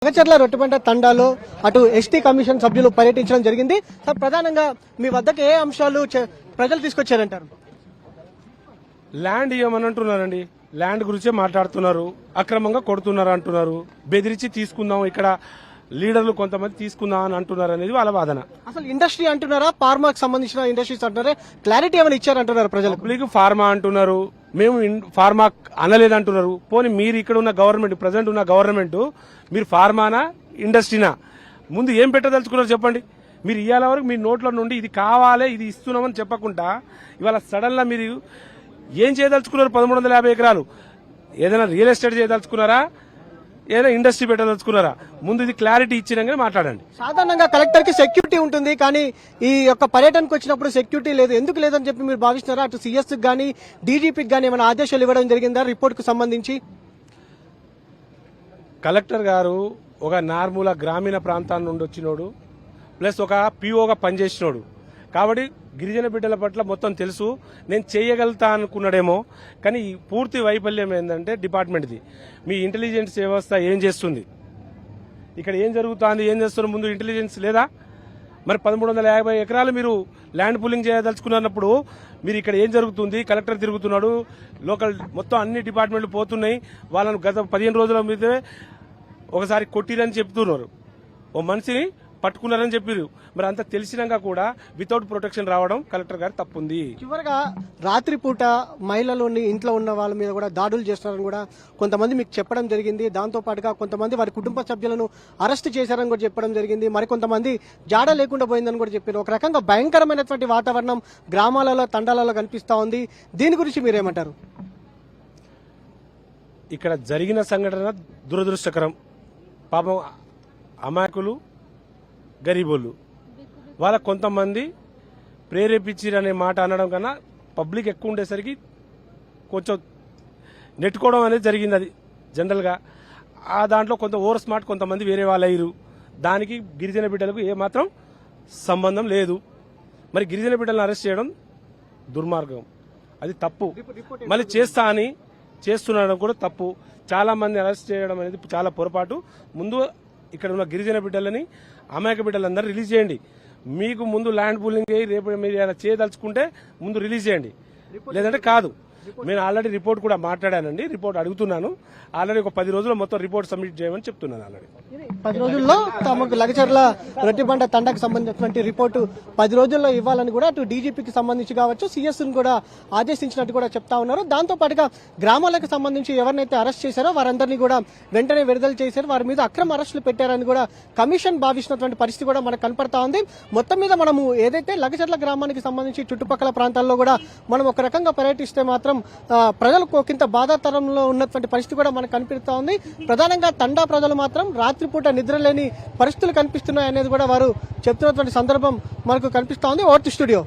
లగచర్ల రొట్టెపంట తండాలో అటు ST commission సభ్యులు పర్యటించడం జరిగింది. సార్, ప్రధానంగా మీ వద్దకు ఏ అంశాలు ప్రజలు తీసుకొచ్చారంటారు? ల్యాండ్ ఇవ్వమని అంటున్నారండి. ల్యాండ్ గురించే మాట్లాడుతున్నారు. అక్రమంగా కొడుతున్నారు అంటున్నారు. బెదిరించి తీసుకుందాం, ఇక్కడ లీడర్లు కొంతమంది తీసుకుందాం అని అంటున్నారు అనేది వాళ్ళ వాదన. అసలు ఇండస్ట్రీ అంటున్నారా, ఫార్మాకి సంబంధించిన ఇండస్ట్రీస్ అంటున్నారా, క్లారిటీ ఏమైనా ఇచ్చారంటున్నారు ప్రజలకు? పబ్లిక్ ఫార్మా అంటున్నారు, మేము ఫార్మా అనలేదంటున్నారు. పోనీ మీరు ఇక్కడ ఉన్న గవర్నమెంట్, ప్రజెంట్ ఉన్న గవర్నమెంట్, మీరు ఫార్మానా ఇండస్ట్రీనా ముందు ఏం పెట్టదలుచుకున్నారు చెప్పండి. మీరు ఇవాళ వరకు మీ నోట్ల నుండి ఇది కావాలి, ఇది ఇస్తున్నామని చెప్పకుండా ఇవాళ సడన్ గా మీరు ఏం చేయదలుచుకున్నారు? 1350 ఎకరాలు ఏదైనా రియల్ ఎస్టేట్ చేయదలుచుకున్నారా, ఏదైనా ఇండస్ట్రీ పెట్టదలుచుకున్నారా? ముందు ఇది క్లారిటీ ఇచ్చినాకనే మాట్లాడండి. సాధారణంగా కలెక్టర్ కి సెక్యూరిటీ ఉంటుంది, కానీ ఈ యొక్క పర్యటనకు వచ్చినప్పుడు సెక్యూరిటీ లేదు. ఎందుకు లేదని చెప్పి మీరు భావిస్తున్నారా? అటు సిఎస్ గానీ డీజీపీకి గానీ ఏమైనా ఆదేశాలు ఇవ్వడం జరిగిందా రిపోర్ట్ కు సంబంధించి? కలెక్టర్ గారు ఒక నార్మూల గ్రామీణ ప్రాంతాల నుండి వచ్చినోడు, ప్లస్ ఒక పీఓగా పనిచేసినోడు కాబట్టి గిరిజన బిడ్డల పట్ల మొత్తం తెలుసు. నేను చేయగలుగుతా అనుకున్నాడేమో, కానీ ఈ పూర్తి వైఫల్యం ఏంటంటే డిపార్ట్మెంట్ది. మీ ఇంటెలిజెన్స్ వ్యవస్థ ఏం చేస్తుంది, ఇక్కడ ఏం జరుగుతుంది, ఏం చేస్తున్నారు, ముందు ఇంటెలిజెన్స్ లేదా? మరి 1350 ఎకరాలు మీరు ల్యాండ్ పూలింగ్ చేయదలుచుకున్నప్పుడు మీరు ఇక్కడ ఏం జరుగుతుంది? కలెక్టర్ తిరుగుతున్నాడు, లోకల్ మొత్తం అన్ని డిపార్ట్మెంట్లు పోతున్నాయి. వాళ్ళను గత 15 రోజుల మీదే ఒకసారి కొట్టిరని చెప్తున్నారు, ఓ మనిషిని పట్టుకున్నారని చెప్పారు. మరి అంత తెలిసినాక కూడా వితౌట్ ప్రొటెక్షన్ రావడం కలెక్టర్ గారు తప్పుంది. చివరిగా రాత్రిపూట మహిళలోని ఇంట్లో ఉన్న వాళ్ళ మీద కూడా దాడులు చేస్తున్నారని కూడా కొంతమంది మీకు చెప్పడం జరిగింది. దాంతో పాటుగా కొంతమంది వారి కుటుంబ సభ్యులను అరెస్ట్ చేశారని కూడా చెప్పడం జరిగింది. మరికొంతమంది జాడ లేకుండా పోయిందని కూడా చెప్పారు. ఒక రకంగా భయంకరమైనటువంటి వాతావరణం గ్రామాలలో, తండాలలో కనిపిస్తా ఉంది. దీని గురించి మీరేమంటారు? ఇక్కడ జరిగిన సంఘటన దురదృష్టకరం. పాపం అమాయకులు, గరీబోళ్ళు, వాళ్ళ కొంతమంది ప్రేరేపించిరనే మాట అనడం కన్నా పబ్లిక్ ఎక్కువ ఉండేసరికి కొంచెం నెట్టుకోవడం అనేది జరిగింది. అది జనరల్గా ఆ దాంట్లో కొంత ఓవర్ స్మార్ట్ కొంతమంది వేరే వాళ్ళు అయ్యారు. దానికి గిరిజన బిడ్డలకు ఏమాత్రం సంబంధం లేదు. మరి గిరిజన బిడ్డలను అరెస్ట్ చేయడం దుర్మార్గం, అది తప్పు. మళ్ళీ చేస్తా అని చేస్తున్నాడం కూడా తప్పు. చాలా మంది అరెస్ట్ చేయడం అనేది చాలా పొరపాటు. ముందు ఇక్కడ ఉన్న గిరిజన బిడ్డలని, అమాయక బిడ్డలందరూ రిలీజ్ చేయండి. మీకు ముందు ల్యాండ్ పూలింగ్ అయ్యి రేపు మీరు ఏమైనా చేయదలుచుకుంటే ముందు రిలీజ్ చేయండి, లేదంటే కాదు. నేను ఆల్రెడీ రిపోర్ట్ కూడా మాట్లాడానండి, రిపోర్ట్ అడుగుతున్నాను. ఆల్రెడీ ఒక 10 రోజుల్లో మొత్తం రిపోర్ట్ సబ్మిట్ చేయమని చెప్తున్నాను. ఆల్రెడీ 10 రోజుల్లో తమకు లగచర్ల రొట్టెపంట తండాకు సంబంధించినటువంటి రిపోర్టు 10 రోజుల్లో ఇవ్వాలని కూడా అటు డీజీపీకి సంబంధించి కావచ్చు, సిఎస్ కూడా ఆదేశించినట్టు కూడా చెప్తా ఉన్నారు. దాంతో పాటుగా గ్రామాలకు సంబంధించి ఎవరినైతే అరెస్ట్ చేశారో వారందరినీ కూడా వెంటనే విడుదల చేశారు. వారి మీద అక్రమ అరెస్టులు పెట్టారని కూడా కమిషన్ భావిస్తున్నటువంటి పరిస్థితి కూడా మనకు కనపడతా ఉంది. మొత్తం మీద మనము ఏదైతే లగచర్ల గ్రామానికి సంబంధించి చుట్టుపక్కల ప్రాంతాల్లో కూడా మనం ఒక రకంగా పర్యటిస్తే మాత్రం ప్రజలకు ఒకంత బాధాతరంలో ఉన్నటువంటి పరిస్థితి కూడా మనకు కనిపిస్తా ఉంది. ప్రధానంగా తండా ప్రజలు మాత్రం రాత్రిపూట నిద్రలేని పరిస్థితులు కనిపిస్తున్నాయి అనేది కూడా వారు చెప్తున్నటువంటి సందర్భం మనకు కనిపిస్తా ఉంది. Over to studio.